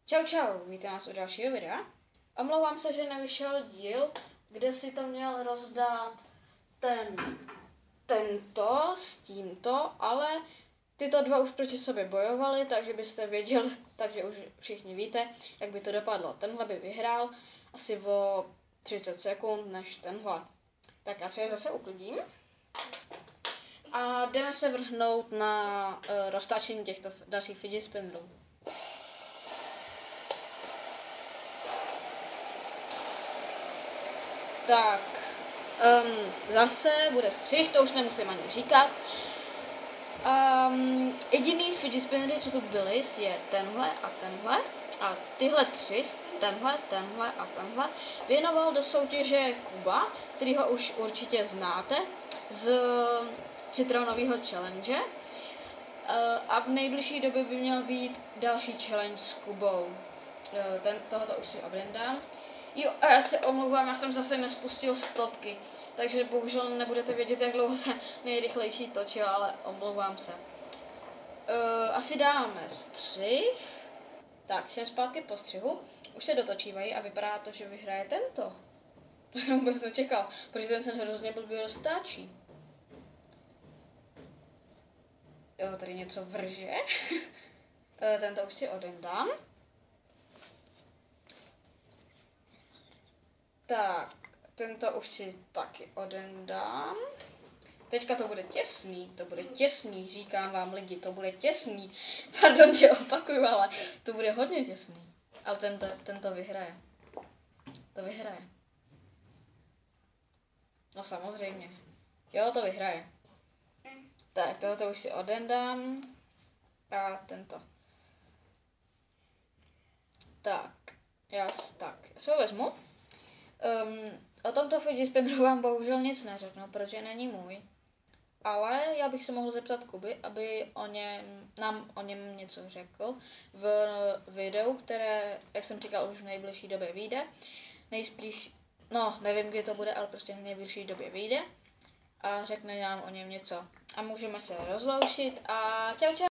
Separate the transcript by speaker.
Speaker 1: Čau, vítám vás u dalšího videa. Omlouvám se, že nevyšel díl, kde si to měl rozdat tento s tímto, ale tyto dva už proti sobě bojovali, takže byste věděli, takže už všichni víte, jak by to dopadlo. Tenhle by vyhrál asi o 30 sekund než tenhle. Tak já se je zase uklidím. A jdeme se vrhnout na roztáčení těchto dalších fidget spinnerů. Tak, zase bude střih, to už nemusím ani říkat. Jediný fidget spinnery, co tu byly, je tenhle a tenhle. A tyhle tři, tenhle a tenhle, věnoval do soutěže Kuba, který ho už určitě znáte, z citronového challenge. A v nejbližší době by měl být další challenge s Kubou. Tohoto už si obrindám. Jo, a já se omlouvám, já jsem zase nespustil stopky, takže bohužel nebudete vědět, jak dlouho se nejrychlejší točil, ale omlouvám se. Asi dáme střih. Tak, jsem zpátky po střihu. Už se dotočívají a vypadá to, že vyhraje tento. To jsem vůbec nečekal, protože ten se hrozně blbě roztáčí. Jo, tady něco vrže. Tento už si odendám. Tak, tento už si taky odendám. Teďka to bude těsný, říkám vám lidi, to bude těsný. Pardon, že opakuju, ale to bude hodně těsný. Ale tento vyhraje. To vyhraje. No samozřejmě. Jo, to vyhraje. Tak, tohoto už si odendám. A tento. Tak, já si ho vezmu. O tomto fidget spinneru vám bohužel nic neřeknu, protože není můj. Ale já bych se mohl zeptat Kuby, aby nám o něm něco řekl v videu, které, jak jsem říkal, už v nejbližší době vyjde. Nejspíš, no nevím, kdy to bude, ale prostě v nejbližší době vyjde. A řekne nám o něm něco. A můžeme se rozloučit a čau.